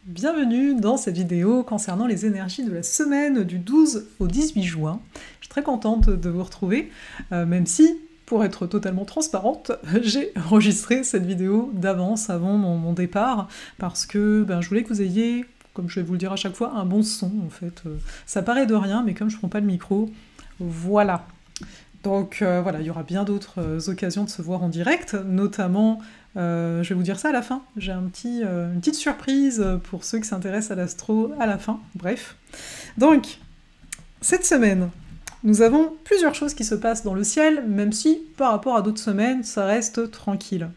Bienvenue dans cette vidéo concernant les énergies de la semaine du 12 au 18 juin. Je suis très contente de vous retrouver, même si, pour être totalement transparente, j'ai enregistré cette vidéo d'avance, avant mon départ, parce que je voulais que vous ayez, comme je vais vous le dire à chaque fois, un bon son en fait. Ça paraît de rien, mais comme je prends pas le micro, voilà. Donc voilà, il y aura bien d'autres occasions de se voir en direct, notamment, je vais vous dire ça à la fin, j'ai une petite surprise pour ceux qui s'intéressent à l'astro à la fin, bref. Donc, cette semaine, nous avons plusieurs choses qui se passent dans le ciel, même si, par rapport à d'autres semaines, ça reste tranquille.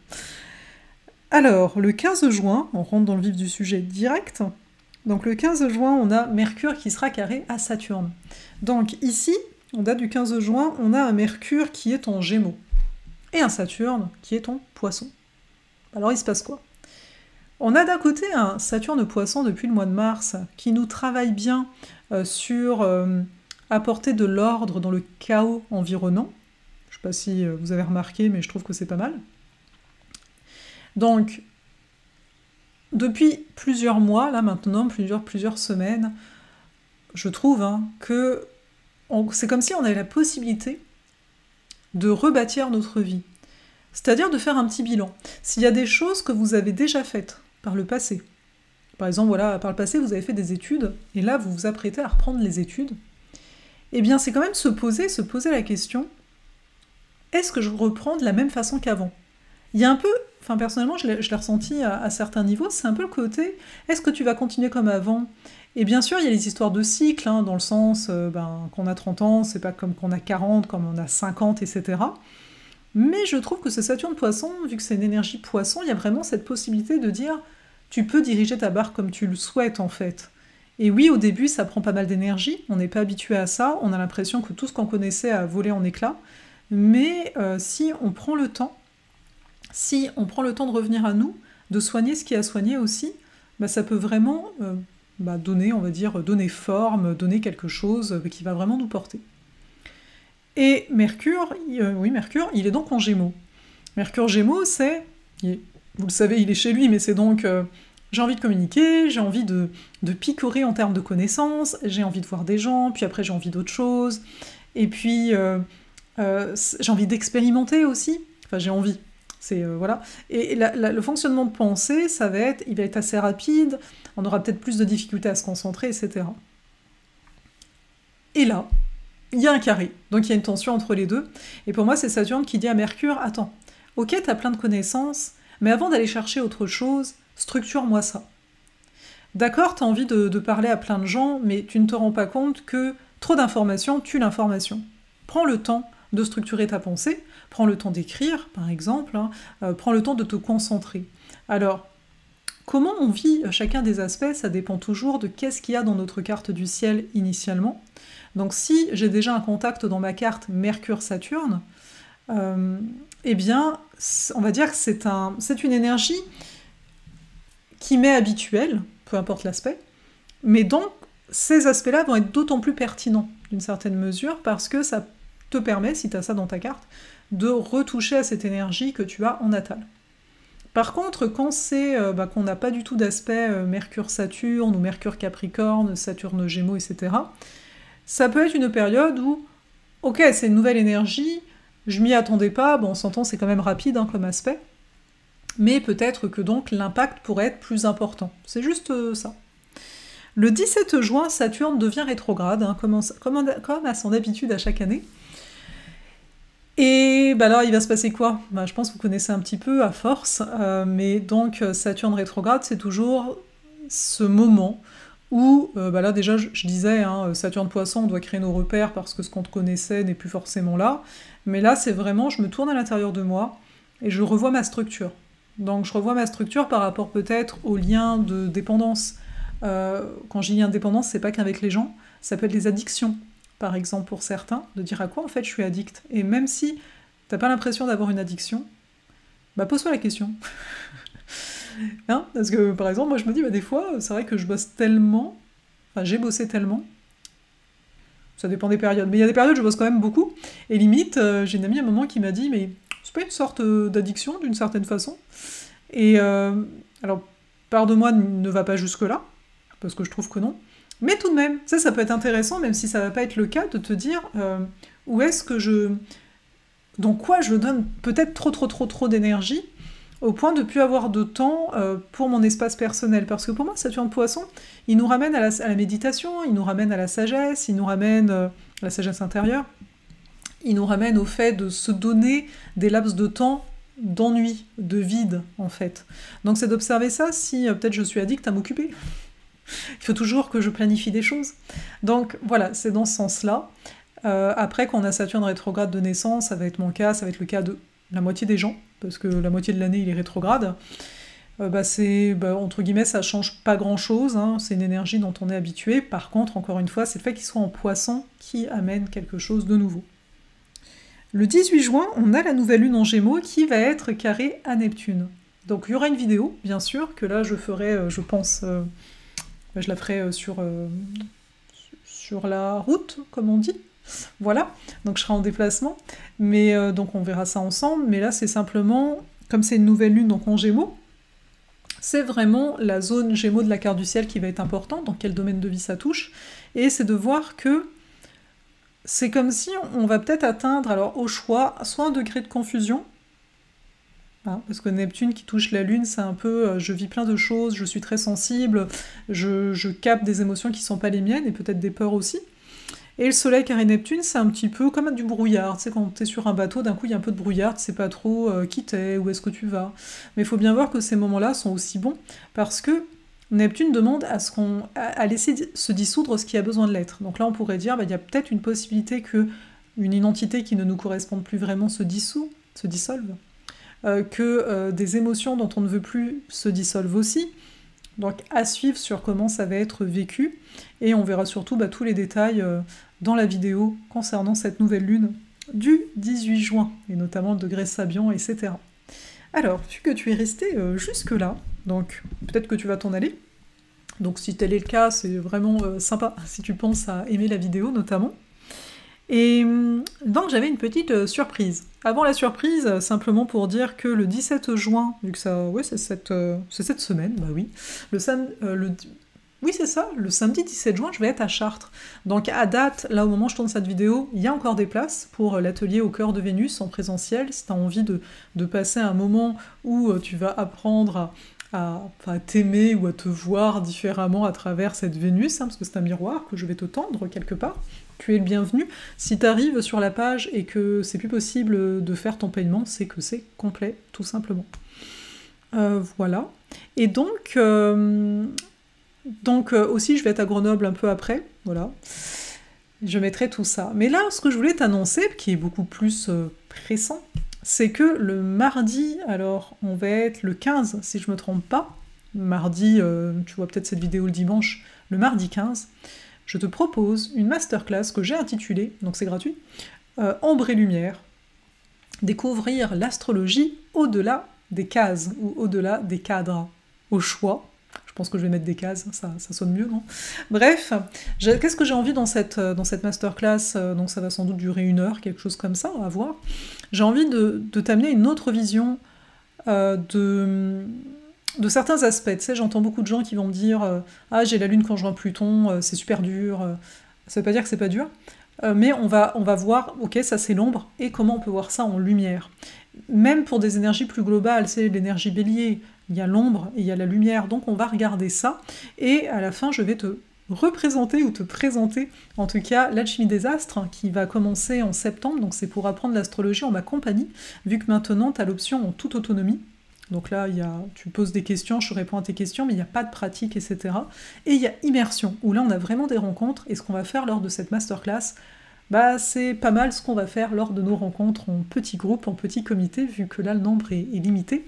Alors, le 15 juin, on rentre dans le vif du sujet direct, donc le 15 juin, on a Mercure qui sera carré à Saturne. Donc ici, en date du 15 juin, on a un Mercure qui est en Gémeaux, et un Saturne qui est en Poisson. Alors il se passe quoi? On a d'un côté un Saturne Poisson depuis le mois de mars, qui nous travaille bien sur apporter de l'ordre dans le chaos environnant. Je ne sais pas si vous avez remarqué, mais je trouve que c'est pas mal. Donc, depuis plusieurs mois, là maintenant, plusieurs semaines, je trouve que c'est comme si on avait la possibilité de rebâtir notre vie. C'est-à-dire de faire un petit bilan. S'il y a des choses que vous avez déjà faites par le passé, par exemple, voilà, par le passé, vous avez fait des études, et là, vous vous apprêtez à reprendre les études, eh bien, c'est quand même se poser la question, est-ce que je reprends de la même façon qu'avant? Il y a un peu, enfin personnellement, je l'ai ressenti à certains niveaux, c'est un peu le côté, est-ce que tu vas continuer comme avant? Et bien sûr, il y a les histoires de cycles, dans le sens qu'on a 30 ans, c'est pas comme qu'on a 40, comme on a 50, etc. Mais je trouve que ce Saturne Poisson, vu que c'est une énergie Poisson, il y a vraiment cette possibilité de dire tu peux diriger ta barque comme tu le souhaites en fait. Et oui, au début, ça prend pas mal d'énergie, on n'est pas habitué à ça, on a l'impression que tout ce qu'on connaissait a volé en éclats, mais si on prend le temps de revenir à nous, de soigner ce qui a soigné aussi, ça peut vraiment donner, on va dire, donner forme, donner quelque chose qui va vraiment nous porter. Et Mercure, il est donc en Gémeaux. Mercure Gémeaux, vous le savez, il est chez lui, mais c'est donc j'ai envie de communiquer, j'ai envie de picorer en termes de connaissances, j'ai envie de voir des gens, puis après j'ai envie d'autre chose, et puis j'ai envie d'expérimenter aussi, enfin j'ai envie, voilà. Et le fonctionnement de pensée, il va être assez rapide, on aura peut-être plus de difficultés à se concentrer, etc. Et là, il y a un carré, donc il y a une tension entre les deux, et pour moi c'est Saturne qui dit à Mercure, attends, ok t'as plein de connaissances, mais avant d'aller chercher autre chose, structure-moi ça. D'accord, t'as envie de parler à plein de gens, mais tu ne te rends pas compte que trop d'informations tue l'information. Prends le temps de structurer ta pensée, prends le temps d'écrire, par exemple, prends le temps de te concentrer. Alors, comment on vit chacun des aspects, ça dépend toujours de qu'est-ce qu'il y a dans notre carte du ciel initialement. Donc si j'ai déjà un contact dans ma carte Mercure-Saturne, eh bien, on va dire que c'est une énergie qui m'est habituelle, peu importe l'aspect, mais donc ces aspects-là vont être d'autant plus pertinents, d'une certaine mesure, parce que ça te permet, si tu as ça dans ta carte, de retoucher à cette énergie que tu as en natal. Par contre, quand c'est qu'on n'a pas du tout d'aspect Mercure-Saturne, ou Mercure-Capricorne, Saturne-Gémeaux, etc., ça peut être une période où, ok, c'est une nouvelle énergie, je m'y attendais pas, bon, on s'entend, c'est quand même rapide comme aspect, mais peut-être que donc l'impact pourrait être plus important. C'est juste ça. Le 17 juin, Saturne devient rétrograde, comme à son habitude à chaque année. Et là, il va se passer quoi? Je pense que vous connaissez un petit peu à force, mais donc Saturne rétrograde, c'est toujours ce moment où, là déjà je disais, Saturne Poisson, on doit créer nos repères parce que ce qu'on connaissait n'est plus forcément là, mais là c'est vraiment, je me tourne à l'intérieur de moi et je revois ma structure. Donc je revois ma structure par rapport peut-être au lien de dépendance. Quand je dis lien de dépendance, c'est pas qu'avec les gens, ça peut être les addictions, par exemple pour certains, de dire à quoi en fait je suis addict. Et même si t'as pas l'impression d'avoir une addiction, pose-toi la question. Parce que par exemple, moi je me dis, des fois, c'est vrai que je bosse tellement, j'ai bossé tellement, ça dépend des périodes, mais il y a des périodes où je bosse quand même beaucoup, et limite, j'ai une amie à un moment qui m'a dit, mais c'est pas une sorte d'addiction d'une certaine façon? Et alors, part de moi ne va pas jusque-là, parce que je trouve que non. Mais tout de même, ça peut être intéressant, même si ça va pas être le cas, de te dire où est-ce que dans quoi je donne peut-être trop d'énergie, au point de ne plus avoir de temps pour mon espace personnel. Parce que pour moi, Saturne Poisson, il nous ramène à la méditation, il nous ramène à la sagesse, il nous ramène à la sagesse intérieure, il nous ramène au fait de se donner des laps de temps d'ennui, de vide, en fait. Donc c'est d'observer ça si peut-être je suis addict à m'occuper. Il faut toujours que je planifie des choses. Donc voilà, c'est dans ce sens-là. Après, quand on a Saturne rétrograde de naissance, ça va être mon cas, ça va être le cas de la moitié des gens, parce que la moitié de l'année, il est rétrograde. Entre guillemets, ça change pas grand-chose, hein, c'est une énergie dont on est habitué. Par contre, encore une fois, c'est le fait qu'il soit en Poisson qui amène quelque chose de nouveau. Le 18 juin, on a la nouvelle lune en Gémeaux qui va être carrée à Neptune. Donc il y aura une vidéo, bien sûr, que là je ferai, je pense, je la ferai sur la route, comme on dit. Voilà, donc je serai en déplacement, mais donc on verra ça ensemble. Mais là, c'est simplement, comme c'est une nouvelle lune, donc en Gémeaux, c'est vraiment la zone Gémeaux de la carte du ciel qui va être importante, dans quel domaine de vie ça touche, et c'est de voir que c'est comme si on va peut-être atteindre, alors au choix, soit un degré de confusion, hein, parce que Neptune qui touche la Lune, c'est un peu je vis plein de choses, je suis très sensible, je capte des émotions qui sont pas les miennes, et peut-être des peurs aussi. Et le Soleil carré Neptune, c'est un petit peu comme du brouillard, tu sais, quand t'es sur un bateau, d'un coup il y a un peu de brouillard, tu sais pas trop qui t'es, où est-ce que tu vas. Mais il faut bien voir que ces moments-là sont aussi bons, parce que Neptune demande à laisser se dissoudre ce qui a besoin de l'être. Donc là, on pourrait dire, il y a peut-être une possibilité que une identité qui ne nous corresponde plus vraiment se dissolve, que des émotions dont on ne veut plus se dissolvent aussi. Donc à suivre sur comment ça va être vécu, et on verra surtout tous les détails dans la vidéo concernant cette nouvelle lune du 18 juin, et notamment le degré Sabian, etc. Alors, vu que tu es resté jusque-là, donc peut-être que tu vas t'en aller. Donc si tel est le cas, c'est vraiment sympa si tu penses à aimer la vidéo notamment. Et donc j'avais une petite surprise. Avant la surprise, simplement pour dire que le 17 juin, vu que ça, ouais, c'est cette semaine, bah oui, oui c'est ça, le samedi 17 juin, je vais être à Chartres. Donc à date, là au moment où je tourne cette vidéo, il y a encore des places pour l'atelier au cœur de Vénus en présentiel, si tu as envie de passer un moment où tu vas apprendre à t'aimer ou à te voir différemment à travers cette Vénus, hein, parce que c'est un miroir que je vais te tendre quelque part. Tu es le bienvenu. Si tu arrives sur la page et que c'est plus possible de faire ton paiement, c'est que c'est complet, tout simplement. Voilà. Et donc aussi, je vais être à Grenoble un peu après, voilà. Je mettrai tout ça. Mais là, ce que je voulais t'annoncer, qui est beaucoup plus pressant, c'est que le mardi, alors on va être le 15, si je me trompe pas, mardi, tu vois peut-être cette vidéo le dimanche, le mardi 15, je te propose une masterclass que j'ai intitulée, donc c'est gratuit, Ombre et Lumière, découvrir l'astrologie au-delà des cases, ou au-delà des cadres, au choix. Je pense que je vais mettre des cases, ça sonne mieux, non? Bref, qu'est-ce que j'ai envie dans cette masterclass, donc ça va sans doute durer 1 heure, quelque chose comme ça, on va voir. J'ai envie de t'amener une autre vision de certains aspects. Tu sais, j'entends beaucoup de gens qui vont me dire ah, j'ai la lune conjoint Pluton, c'est super dur. Ça veut pas dire que c'est pas dur, mais on va voir, ok, ça c'est l'ombre, et comment on peut voir ça en lumière. Même pour des énergies plus globales, c'est l'énergie bélier, il y a l'ombre et il y a la lumière, donc on va regarder ça, et à la fin je vais te représenter ou te présenter en tout cas l'alchimie des astres qui va commencer en septembre, donc c'est pour apprendre l'astrologie en ma compagnie, vu que maintenant tu as l'option en toute autonomie. Donc là, tu poses des questions, je réponds à tes questions, mais il n'y a pas de pratique, etc. Et il y a immersion, où là on a vraiment des rencontres, et ce qu'on va faire lors de cette masterclass, c'est pas mal ce qu'on va faire lors de nos rencontres en petits groupes, en petits comités, vu que là le nombre est limité.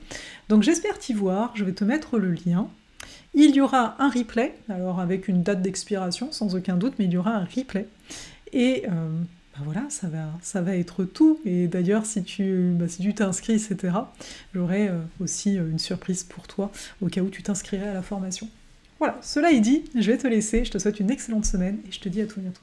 Donc j'espère t'y voir, je vais te mettre le lien. Il y aura un replay, alors avec une date d'expiration sans aucun doute, mais il y aura un replay. Et voilà, ça va être tout. Et d'ailleurs, si tu t'inscris, etc., j'aurai aussi une surprise pour toi, au cas où tu t'inscrirais à la formation. Voilà, cela est dit, je vais te laisser, je te souhaite une excellente semaine, et je te dis à tout bientôt.